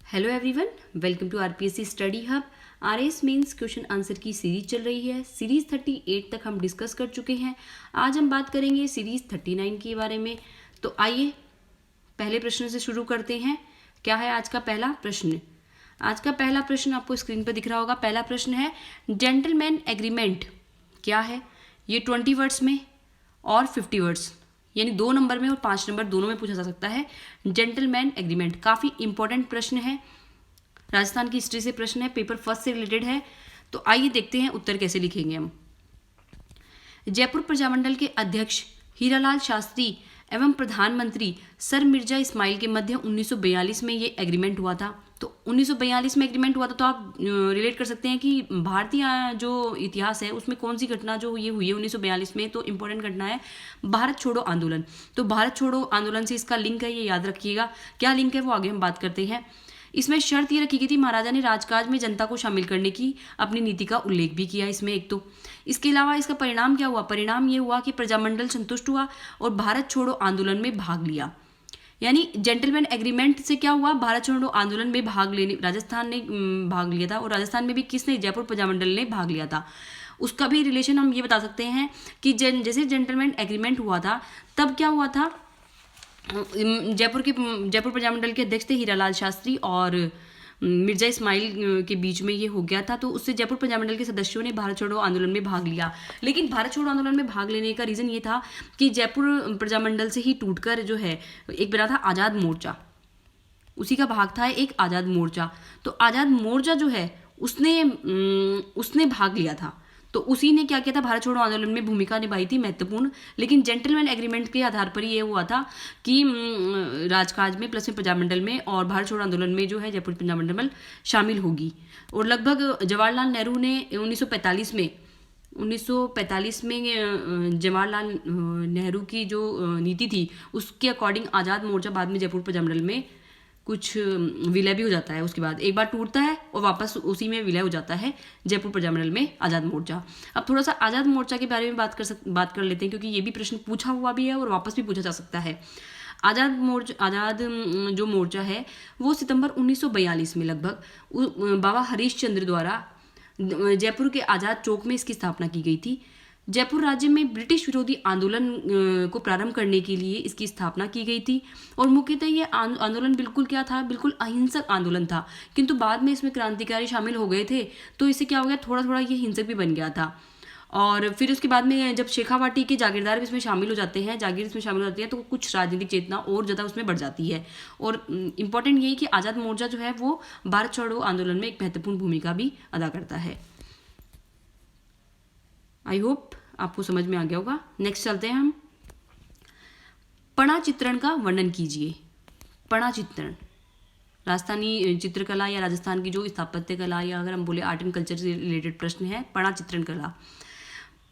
Hello everyone, welcome to RPSC study hub. RS mains question answer की series चल रही है। सीरीज 38 तक हम डिस्कस कर चुके हैं। आज हम बात करेंगे सीरीज 39 के बारे में। तो आइए पहले प्रश्न से शुरू करते हैं। क्या है आज का पहला प्रश्न? आज का पहला प्रश्न आपको स्क्रीन पर दिख रहा होगा। पहला प्रश्न है जेंटलमैन एग्रीमेंट क्या है? ये 20 वर्ड्स में और 50 वर्ड्स यानी 2 नंबर में और 5 नंबर दोनों में पूछा जा सकता है। जेंटलमैन एग्रीमेंट काफ़ी इंपॉर्टेंट प्रश्न है। राजस्थान की हिस्ट्री से प्रश्न है, पेपर फर्स्ट से रिलेटेड है। तो आइए देखते हैं उत्तर कैसे लिखेंगे हम। जयपुर प्रजामंडल के अध्यक्ष हीरालाल शास्त्री एवं प्रधानमंत्री सर मिर्जा इस्माइल के मध्य 1942 में ये एग्रीमेंट हुआ था। तो 1942 में एग्रीमेंट हुआ था, तो आप रिलेट कर सकते हैं कि भारतीय जो इतिहास है उसमें कौन सी घटना जो ये हुई है 1942 में। तो इंपॉर्टेंट घटना है भारत छोड़ो आंदोलन। तो भारत छोड़ो आंदोलन से इसका लिंक है, ये याद रखिएगा। क्या लिंक है वो आगे हम बात करते हैं। इसमें शर्त ये रखी गई थी, महाराजा ने राजकाज में जनता को शामिल करने की अपनी नीति का उल्लेख भी किया इसमें एक तो। इसके अलावा इसका परिणाम क्या हुआ? परिणाम ये हुआ कि प्रजामंडल संतुष्ट हुआ और भारत छोड़ो आंदोलन में भाग लिया। यानी जेंटलमैन एग्रीमेंट से क्या हुआ? भारत छोड़ो आंदोलन में भाग लेने राजस्थान ने भाग लिया था। और राजस्थान में भी किसने? जयपुर प्रजामंडल ने भाग लिया था। उसका भी रिलेशन हम ये बता सकते हैं कि जैसे जेंटलमैन एग्रीमेंट हुआ था तब क्या हुआ था? जयपुर प्रजामंडल के अध्यक्ष थे हीरालाल शास्त्री और मिर्जा इस्माइल के बीच में ये हो गया था। तो उससे जयपुर प्रजामंडल के सदस्यों ने भारत छोड़ो आंदोलन में भाग लिया। लेकिन भारत छोड़ो आंदोलन में भाग लेने का रीज़न ये था कि जयपुर प्रजामंडल से ही टूटकर जो है एक बना था आज़ाद मोर्चा, उसी का भाग था एक आज़ाद मोर्चा। तो आज़ाद मोर्चा जो है उसने भाग लिया था। तो उसी ने क्या किया था? भारत छोड़ो आंदोलन में भूमिका निभाई थी महत्वपूर्ण। लेकिन जेंटलमैन एग्रीमेंट के आधार पर ये हुआ था कि राजकाज में प्लस में प्रजामंडल में और भारत छोड़ो आंदोलन में जो है जयपुर प्रजामंडल शामिल होगी। और लगभग जवाहरलाल नेहरू ने 1945 में जवाहरलाल नेहरू की जो नीति थी उसके अकॉर्डिंग आज़ाद मोर्चा बाद में जयपुर प्रजामंडल में कुछ विलय भी हो जाता है। उसके बाद एक बार टूटता है और वापस उसी में विलय हो जाता है जयपुर प्रजामंडल में आज़ाद मोर्चा। अब थोड़ा सा आज़ाद मोर्चा के बारे में बात कर लेते हैं, क्योंकि ये भी प्रश्न पूछा हुआ भी है और वापस भी पूछा जा सकता है। आज़ाद जो मोर्चा है वो सितंबर 1942 में लगभग बाबा हरीश चंद्र द्वारा जयपुर के आज़ाद चौक में इसकी स्थापना की गई थी। जयपुर राज्य में ब्रिटिश विरोधी आंदोलन को प्रारंभ करने के लिए इसकी स्थापना की गई थी। और मुख्यतः ये आंदोलन बिल्कुल क्या था? बिल्कुल अहिंसक आंदोलन था। किंतु बाद में इसमें क्रांतिकारी शामिल हो गए थे, तो इससे क्या हो गया? थोड़ा थोड़ा ये हिंसक भी बन गया था। और फिर उसके बाद में जब शेखावाटी के जागीरदार इसमें शामिल हो जाते हैं, जागीर इसमें शामिल हो जाती है, तो कुछ राजनीतिक चेतना और ज़्यादा उसमें बढ़ जाती है। और इम्पॉर्टेंट यही कि आज़ाद मोर्चा जो है वो भारत छोड़ो आंदोलन में एक महत्वपूर्ण भूमिका भी अदा करता है। आई होप आपको समझ में आ गया होगा। नेक्स्ट चलते हैं हम। पणा चित्रण का वर्णन कीजिए। पणा चित्रण राजस्थानी चित्रकला या राजस्थान की जो स्थापत्य कला या अगर हम बोले आर्ट एंड कल्चर से रिलेटेड प्रश्न है। पणा चित्रण कला,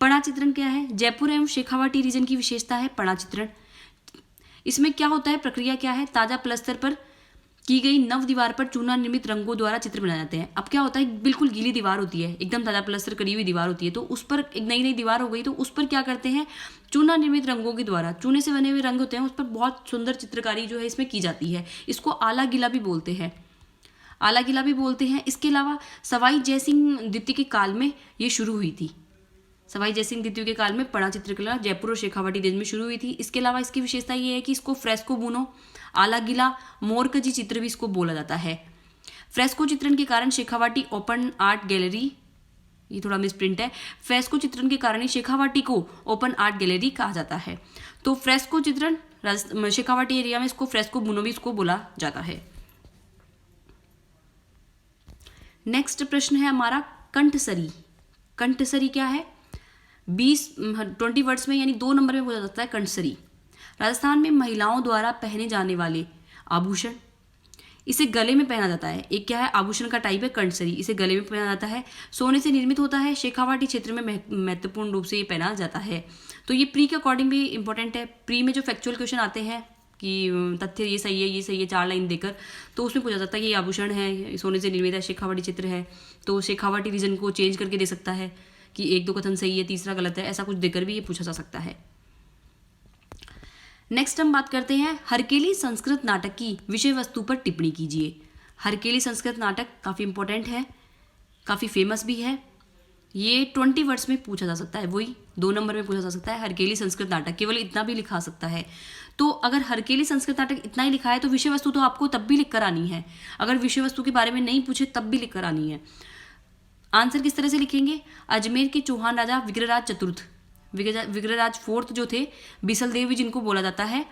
पणा चित्रण क्या है? जयपुर एवं शेखावाटी रीजन की विशेषता है पणा चित्रण। इसमें क्या होता है? प्रक्रिया क्या है? ताजा प्लस्तर पर की गई नव दीवार पर चूना निर्मित रंगों द्वारा चित्र बनाए जाते हैं। अब क्या होता है? बिल्कुल गीली दीवार होती है, एकदम ताजा प्लस्तर करी हुई दीवार होती है, तो उस पर एक नई दीवार हो गई, तो उस पर क्या करते हैं? चूना निर्मित रंगों के द्वारा, चूने से बने हुए रंग होते हैं, उस पर बहुत सुंदर चित्रकारी जो है इसमें की जाती है। इसको आला गीला भी बोलते हैं, आला गीला भी बोलते हैं। इसके अलावा सवाई जयसिंह द्वितीय के काल में ये शुरू हुई थी। सवाई जयसिंह द्वितीय के काल में पणा चित्रकला जयपुर और शेखावाटी देश में शुरू हुई थी। इसके अलावा इसकी विशेषता ये है कि इसको फ्रेस्को बुनो, आला गीला, मोरकजी चित्र भी इसको बोला जाता है। फ्रेस्को चित्रण के कारण शेखावाटी ओपन आर्ट गैलरी, ये थोड़ा मिसप्रिंट है, फ्रेस्को चित्रण के कारण ही शेखावाटी को ओपन आर्ट गैलरी कहा जाता है। तो फ्रेस्को चित्रण शेखावाटी एरिया में इसको फ्रेस्को बुनो भी इसको बोला जाता है। नेक्स्ट प्रश्न है हमारा कंठसरी। कंठसरी क्या है? 20 वर्ड्स में यानी 2 नंबर में बोला जाता है कंठसरी। राजस्थान में महिलाओं द्वारा पहने जाने वाले आभूषण, इसे गले में पहना जाता है। एक क्या है? आभूषण का टाइप है कंठसरी, इसे गले में पहना जाता है। सोने से निर्मित होता है। शेखावाटी क्षेत्र में महत्वपूर्ण रूप से ये पहना जाता है। तो ये प्री के अकॉर्डिंग भी इंपॉर्टेंट है। प्री में जो फैक्चुअल क्वेश्चन आते हैं कि तथ्य ये सही है, ये सही है, 4 लाइन देकर, तो उसमें पूछा जाता है कि ये आभूषण है, सोने से निर्मित है, शेखावाटी चित्र है, तो शेखावाटी रीजन को चेंज करके दे सकता है कि 1-2 कथन सही है, तीसरा गलत है, ऐसा कुछ देकर भी ये पूछा जा सकता है। नेक्स्ट हम बात करते हैं हरकेली संस्कृत नाटक की विषय वस्तु पर टिप्पणी कीजिए। हरकेली संस्कृत नाटक काफ़ी इंपॉर्टेंट है, काफ़ी फेमस भी है। ये 20 वर्ड्स में पूछा जा सकता है, वही 2 नंबर में पूछा जा सकता है। हरकेली संस्कृत नाटक केवल इतना भी लिखा सकता है। तो अगर हरकेली संस्कृत नाटक इतना ही लिखा है तो विषय वस्तु तो आपको तब भी लिख कर आनी है। अगर विषय वस्तु के बारे में नहीं पूछे तब भी लिख कर आनी है। आंसर किस तरह से लिखेंगे? अजमेर के चौहान राजा विग्रहराज चतुर्थ, विग्रहराज फोर्थ जो थे, बिसल देव भी जिनको बोला जाता है,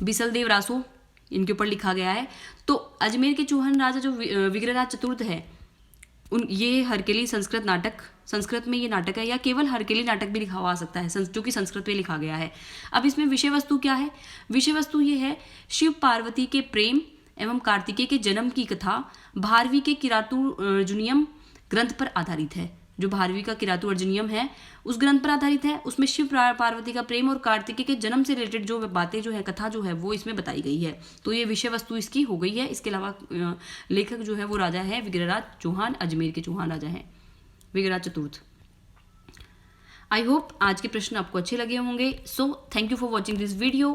बिसल देव रासो, इनके ऊपर लिखा गया है। तो अजमेर के चौहान राजा जो विग्रहराज चतुर्थ है, ये हरकेली संस्कृत नाटक, संस्कृत में ये नाटक है, या केवल हरकेली नाटक भी लिखा हुआ आ सकता है जो कि संस्कृत में लिखा गया है। अब इसमें विषय वस्तु क्या है? विषय वस्तु ये है शिव पार्वती के प्रेम एवं कार्तिकेय के जन्म की कथा भारवी के किरातु अर्जुनियम ग्रंथ पर आधारित है। जो भारवी का किरातु अर्जुनियम है उस ग्रंथ पर आधारित है। उसमें शिव पार्वती का प्रेम और कार्तिकेय के जन्म से रिलेटेड जो बातें जो है, कथा जो है, वो इसमें बताई गई है। तो ये विषय वस्तु इसकी हो गई है। इसके अलावा लेखक जो है वो राजा है विग्रहराज चौहान, अजमेर के चौहान राजा हैं विग्रहराज चतुर्थ। आई होप आज के प्रश्न आपको अच्छे लगे होंगे। So thank you for watching this video.